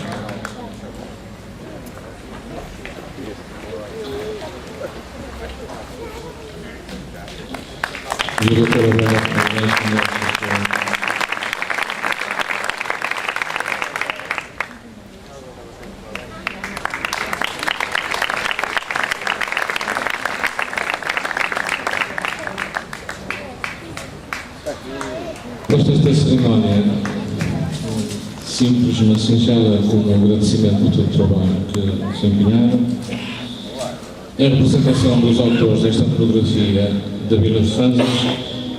E a doutora Alvana Menezes. Esta cerimónia simples, mas singela, como um agradecimento por todo o trabalho que se empenharam. Em representação dos autores desta fotografia da Vila de Fanzas,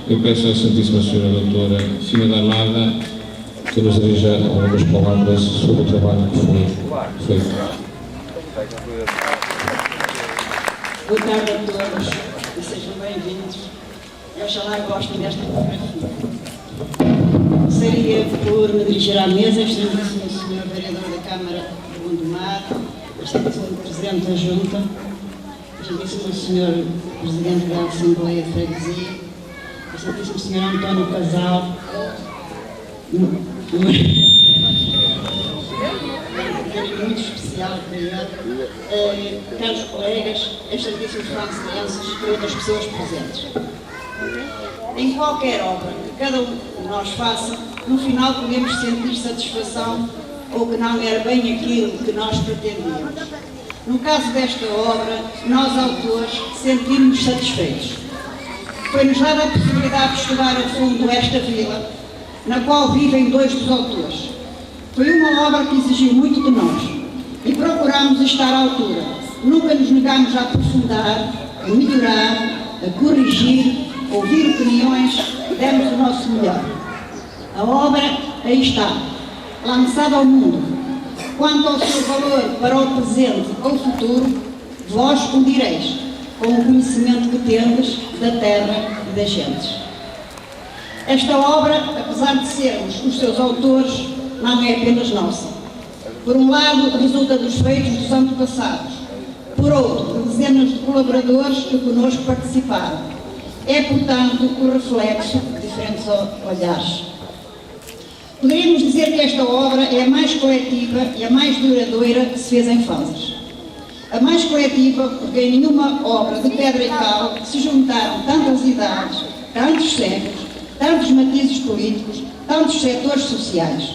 eu peço à Santíssima Senhora Doutora Fina da Armada que nos dirija algumas palavras sobre o trabalho que foi feito. Boa tarde a todos e sejam bem-vindos. Eu já lá gostem desta fotografia. Começaria por me dirigir à mesa, excelentíssimo Sr. Vereador da Câmara de Gondomar, excelentíssimo Presidente da Junta, excelentíssimo Sr. Presidente da Assembleia de Freguesia, excelentíssimo Sr. António Casal, muito especial para ele, caros colegas, excelentíssimos franceses e outras pessoas presentes. Em qualquer obra que cada um de nós faça, no final podemos sentir satisfação ou que não era bem aquilo que nós pretendíamos. No caso desta obra, nós autores sentimos-nos satisfeitos. Foi-nos dada a possibilidade de estudar a fundo esta vila, na qual vivem dois dos autores. Foi uma obra que exigiu muito de nós e procurámos estar à altura. Nunca nos negámos a aprofundar, a melhorar, a corrigir, ouvir opiniões, demos o nosso melhor. A obra aí está, lançada ao mundo. Quanto ao seu valor para o presente ou futuro, vós o direis, com o conhecimento que tendes da terra e das gentes. Esta obra, apesar de sermos os seus autores, não é apenas nossa. Por um lado, resulta dos feitos dos antepassados. Por outro, de dezenas de colaboradores que connosco participaram. É, portanto, o reflexo de diferentes olhares. Poderíamos dizer que esta obra é a mais coletiva e a mais duradoura que se fez em Fanzas. A mais coletiva porque em nenhuma obra de pedra e cal se juntaram tantas idades, tantos séculos, tantos matizes políticos, tantos setores sociais.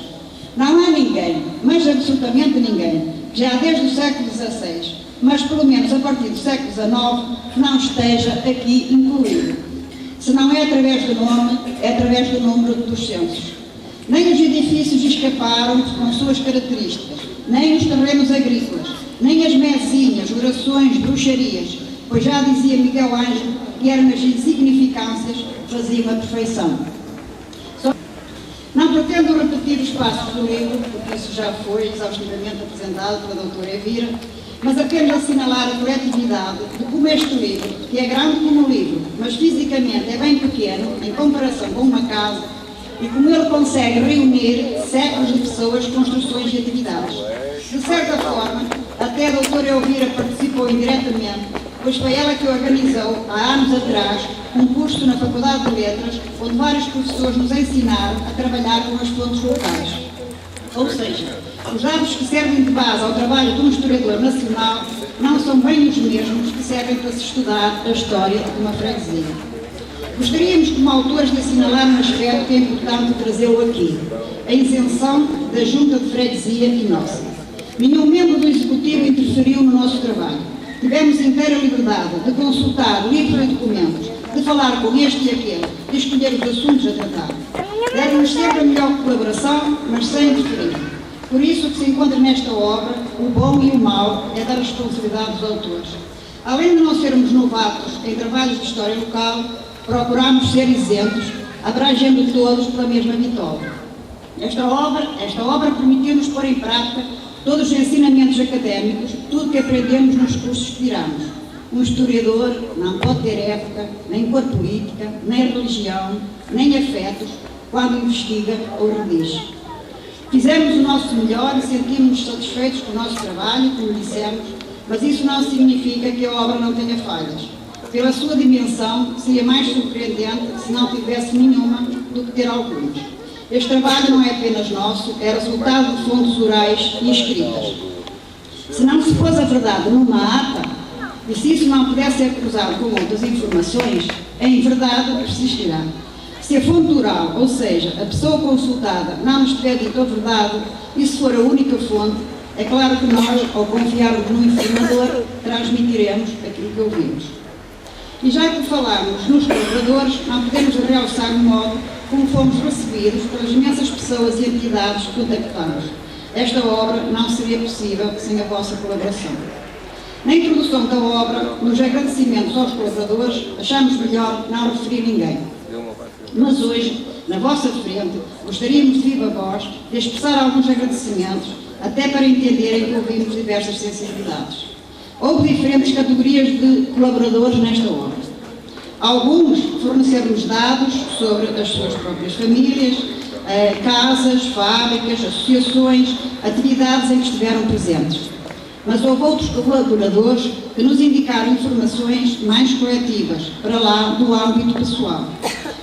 Não há ninguém, mas absolutamente ninguém, já desde o século XVI, mas pelo menos a partir do século XIX, que não esteja aqui incluído. Se não é através do nome, é através do número dos censos. Nem os edifícios escaparam com suas características, nem os terrenos agrícolas, nem as mesinhas, orações, bruxarias, pois já dizia Miguel Ângelo que eram as insignificâncias que faziam a perfeição. Não pretendo repetir os passos do livro, porque isso já foi exaustivamente apresentado pela doutora Evira, mas apenas assinalar a coletividade de como este livro, que é grande como um livro, mas fisicamente é bem pequeno em comparação com uma casa, e como ele consegue reunir séculos de pessoas, construções e atividades. De certa forma, até a doutora Elvira participou indiretamente, pois foi ela que organizou, há anos atrás, um curso na Faculdade de Letras, onde vários professores nos ensinaram a trabalhar com as fontes locais. Ou seja, os dados que servem de base ao trabalho de um historiador nacional não são bem os mesmos que servem para se estudar a história de uma freguesia. Gostaríamos, como autores, de assinalar um aspecto que é importante trazê-lo aqui: a isenção da Junta de Freguesia e nossa. Nenhum membro do Executivo interferiu no nosso trabalho. Tivemos inteira liberdade de consultar livros e documentos, de falar com este e aquele, de escolher os assuntos a tratar. Deram-nos sempre a melhor colaboração, mas sem interferir. Por isso, o que se encontra nesta obra, o bom e o mau, é da responsabilidade dos autores. Além de não sermos novatos em trabalhos de história local, procuramos ser isentos, abrangendo todos pela mesma bitola. Esta obra permitiu-nos pôr em prática todos os ensinamentos académicos, tudo que aprendemos nos cursos que tiramos. Um historiador não pode ter época, nem cor política, nem religião, nem afetos, quando investiga ou redige. Fizemos o nosso melhor e sentimos-nos satisfeitos com o nosso trabalho, como dissemos, mas isso não significa que a obra não tenha falhas. Pela sua dimensão, seria mais surpreendente se não tivesse nenhuma do que ter algumas. Este trabalho não é apenas nosso, é resultado de fontes orais e escritas. Se não se fosse a verdade numa ata, e se isso não pudesse ser cruzado com outras informações, em verdade persistirá. Se a fonte oral, ou seja, a pessoa consultada, não nos tiver dito a verdade, e se for a única fonte, é claro que nós, ao confiarmos no informador, transmitiremos aquilo que ouvimos. E já que falarmos nos colaboradores, não podemos realçar o modo como fomos recebidos pelas imensas pessoas e entidades que contactamos. Esta obra não seria possível sem a vossa colaboração. Na introdução da obra, nos agradecimentos aos colaboradores, achamos melhor não referir ninguém. Mas hoje, na vossa frente, gostaríamos de viva voz de expressar alguns agradecimentos, até para entenderem que ouvimos diversas sensibilidades. Houve diferentes categorias de colaboradores nesta obra. Alguns forneceram-nos dados sobre as suas próprias famílias, casas, fábricas, associações, atividades em que estiveram presentes. Mas houve outros colaboradores que nos indicaram informações mais coletivas, para lá do âmbito pessoal.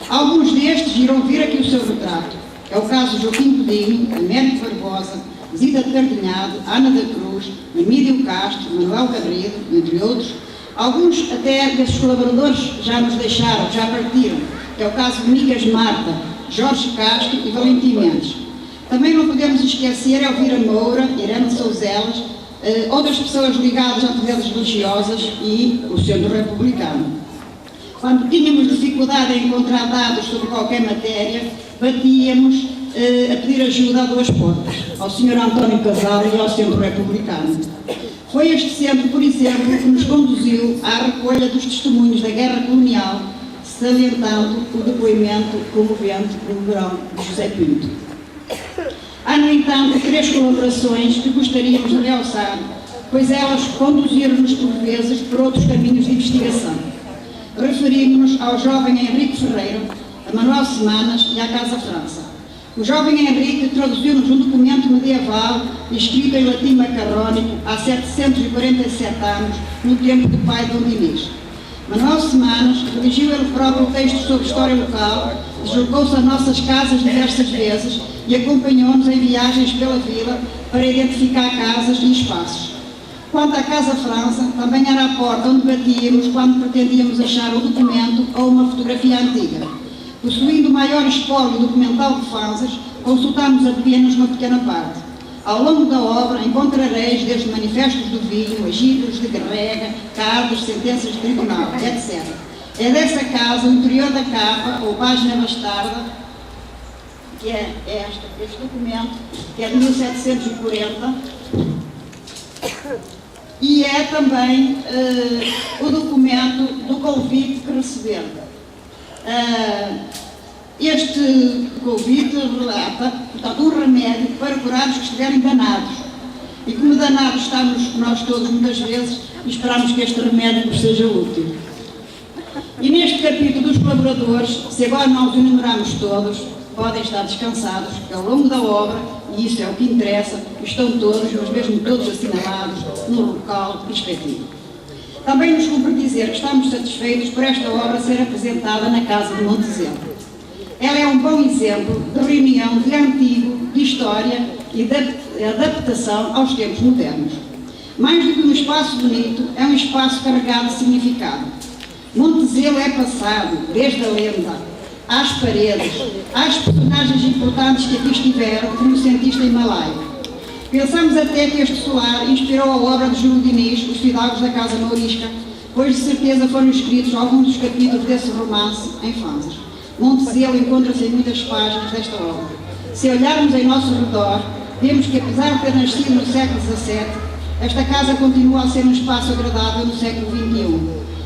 Alguns destes irão vir aqui o seu retrato. É o caso de Joaquim Pedinho, Américo Barbosa, Zita de Cardinhado, Ana da Cruz, Emílio Castro, Manuel Garrido, entre outros. Alguns até desses colaboradores já nos deixaram, já partiram, que é o caso de Migas Marta, Jorge Castro e Valentim Mendes. Também não podemos esquecer Elvira Moura, Irene Souzelas, outras pessoas ligadas a atividades religiosas e o Centro Republicano. Quando tínhamos dificuldade em encontrar dados sobre qualquer matéria, batíamos a pedir ajuda a duas portas, ao Sr. António Casal e ao Centro Republicano. Foi este centro, por exemplo, que nos conduziu à recolha dos testemunhos da Guerra Colonial, salientando o depoimento comovente do verão de José Pinto. Há, no entanto, 3 colaborações que gostaríamos de realçar, pois elas conduziram-nos por vezes por outros caminhos de investigação. Referimos-nos ao jovem Henrique Ferreira, a Manuel Semanas e à Casa França. O jovem Henrique traduziu-nos um documento medieval escrito em latim macarrónico há 747 anos, no tempo do pai Dom Dinis. Manuel Semanas redigiu ele próprio texto sobre história local, deslocou-se a nossas casas diversas vezes e acompanhou-nos em viagens pela vila para identificar casas e espaços. Quanto à Casa França, também era a porta onde batíamos quando pretendíamos achar um documento ou uma fotografia antiga. Possuindo o maior espólio documental de Fanzas, consultámos apenas uma pequena parte. Ao longo da obra encontrareis desde manifestos do vinho, agídulos de guerrega, cartas, sentenças de tribunal, etc. É dessa casa, o interior da capa, ou página bastarda, que é este documento, que é de 1740, e é também o documento do convite que recebemos. Este convite relata, portanto, um remédio para curar os que estiverem danados. E como danados estamos nós todos muitas vezes, esperamos que este remédio nos seja útil. E neste capítulo dos colaboradores, se agora não os enumeramos todos, podem estar descansados, que ao longo da obra, e isso é o que interessa, estão todos, mas mesmo todos assinalados, no local respectivo. Também nos cumpre dizer que estamos satisfeitos por esta obra ser apresentada na Casa de Montezelo. Ela é um bom exemplo de reunião de antigo, de história e de adaptação aos tempos modernos. Mais do que um espaço bonito, é um espaço carregado de significado. Montezelo é passado, desde a lenda, às paredes, às personagens importantes que aqui estiveram, como o cientista himalaio. Pensamos até que este solar inspirou a obra de Júlio Diniz, Os Fidalgos da Casa Mourisca, pois de certeza foram escritos alguns dos capítulos desse romance em Fanzas. Montezelo encontra-se em muitas páginas desta obra. Se olharmos em nosso redor, vemos que, apesar de ter nascido no século XVII, esta casa continua a ser um espaço agradável no século XXI.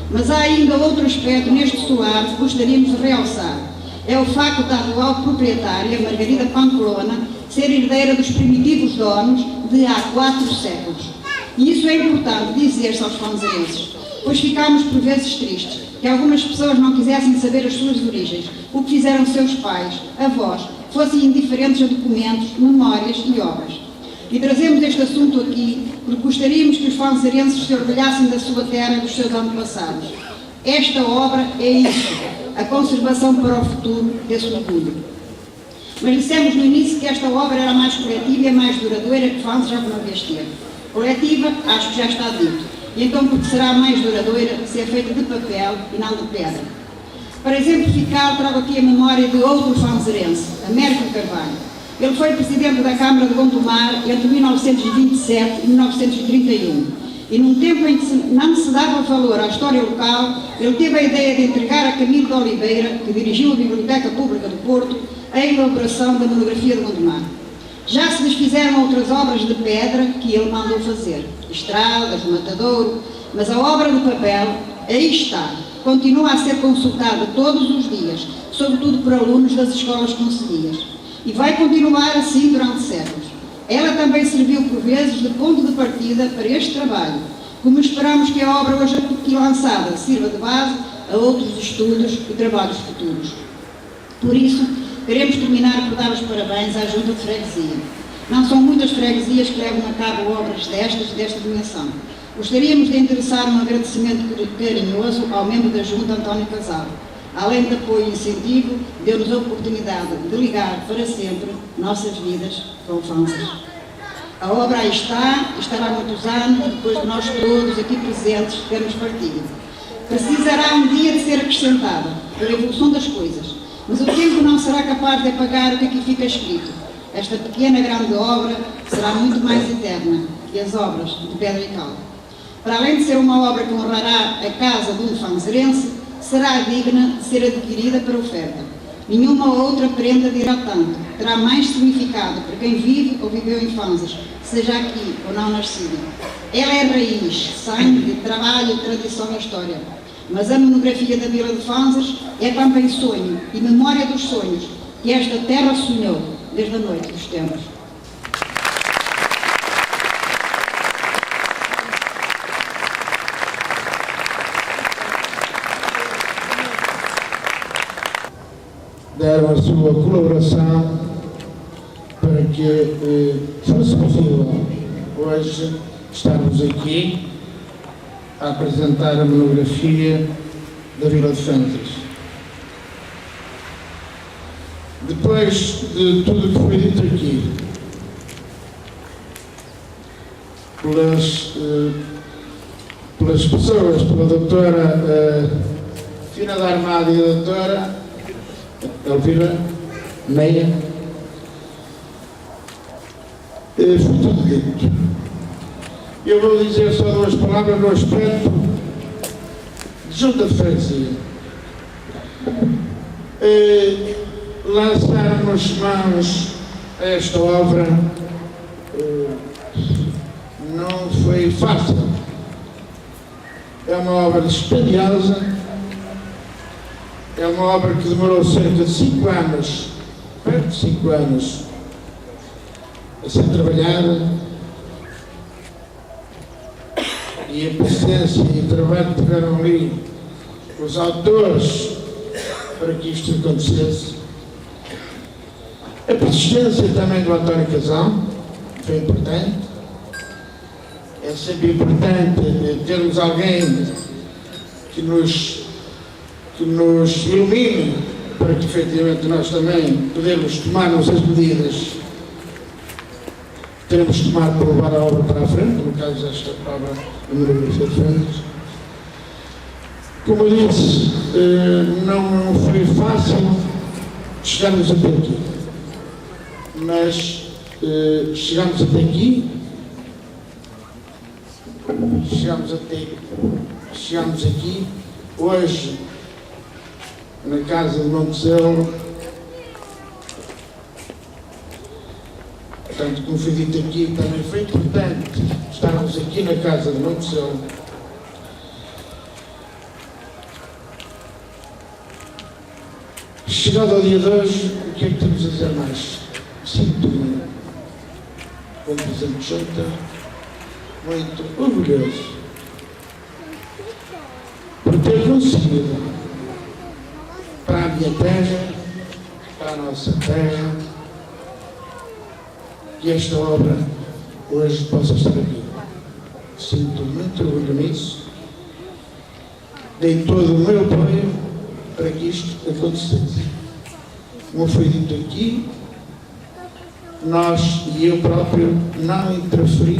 Mas há ainda outro aspecto neste solar que gostaríamos de realçar. É o facto da atual proprietária, Margarida Pamplona, ser herdeira dos primitivos donos de há 4 séculos. E isso é importante dizer-se aos fanzarenses, pois ficámos por vezes tristes que algumas pessoas não quisessem saber as suas origens, o que fizeram seus pais, avós, fossem indiferentes a documentos, memórias e obras. E trazemos este assunto aqui porque gostaríamos que os fanzarenses se orgulhassem da sua terra e dos seus antepassados. Esta obra é isso, a conservação para o futuro desse orgulho. Mas dissemos no início que esta obra era mais coletiva e mais duradoura que Fanzas já uma vez teve. Coletiva, acho que já está dito. E então porque será mais duradoura se é feita de papel e não de pedra. Para exemplificar, trago aqui a memória de outro fanzarense, Américo Carvalho. Ele foi presidente da Câmara de Gondomar entre 1927 e 1931. E num tempo em que não se dava valor à história local, ele teve a ideia de entregar a Camilo de Oliveira, que dirigiu a Biblioteca Pública do Porto, a elaboração da monografia de Gondomar. Já se desfizeram outras obras de pedra que ele mandou fazer, estradas, matadouro, mas a obra de papel, aí está, continua a ser consultada todos os dias, sobretudo por alunos das escolas concedidas, e vai continuar assim durante séculos. Ela também serviu por vezes de ponto de partida para este trabalho, como esperamos que a obra hoje aqui lançada sirva de base a outros estudos e trabalhos futuros. Por isso, queremos terminar por dar os parabéns à Junta de Freguesia. Não são muitas freguesias que levam a cabo obras desta dimensão. Gostaríamos de endereçar um agradecimento carinhoso ao membro da Junta, António Casal. Além de apoio e incentivo, deu-nos a oportunidade de ligar para sempre nossas vidas com Fanzas. A obra aí está, e estará muitos anos, depois de nós todos aqui presentes termos partido. Precisará um dia de ser acrescentada, pela evolução das coisas, mas o tempo não será capaz de apagar o que aqui fica escrito. Esta pequena grande obra será muito mais eterna que as obras de pedra e cal. Para além de ser uma obra que honrará a casa de um fanzerense, será digna de ser adquirida para oferta. Nenhuma outra prenda dirá tanto, terá mais significado para quem vive ou viveu em Fanzas, seja aqui ou não nascido. Ela é raiz, sangue, trabalho, tradição e história. Mas a monografia da Vila de Fanzas é também sonho e memória dos sonhos que esta terra sonhou desde a noite dos tempos. Deram a sua colaboração para que fosse possível hoje estarmos aqui a apresentar a monografia da Vila de Fanzas. Depois de tudo o que foi dito aqui, pelas pessoas, pela doutora Fina da Armada e a doutora Elvira Meia, foi tudo dito. Eu vou dizer só duas palavras no aspecto de Junta de Freguesia. Lançarmos mãos a esta obra não foi fácil. É uma obra dispendiosa, é uma obra que demorou cerca de 5 anos, perto de 5 anos, a ser trabalhada, e a persistência e o trabalho que tiveram ali os autores para que isto acontecesse. A persistência também do António Casal foi importante. É sempre importante termos alguém que nos ilumine para que efetivamente nós também podemos tomarmos as medidas que teremos de tomar para levar a obra para a frente, no caso desta obra da monografia de Fanzas. Como eu disse, não foi fácil chegarmos até aqui, mas chegamos até aqui, chegamos aqui, hoje, na casa de Montezelo. Portanto, como foi dito aqui, também foi importante estarmos aqui na casa de Montezelo. Chegado ao dia de hoje, o que é que temos a dizer mais? Sinto-me, como Presidente de Junta, muito orgulhoso por ter conseguido para a minha terra, para a nossa terra, que esta obra hoje possa estar aqui. Sinto muito orgulho nisso. Dei todo o meu apoio para que isto acontecesse. Como foi dito aqui, nós e eu próprio não interferi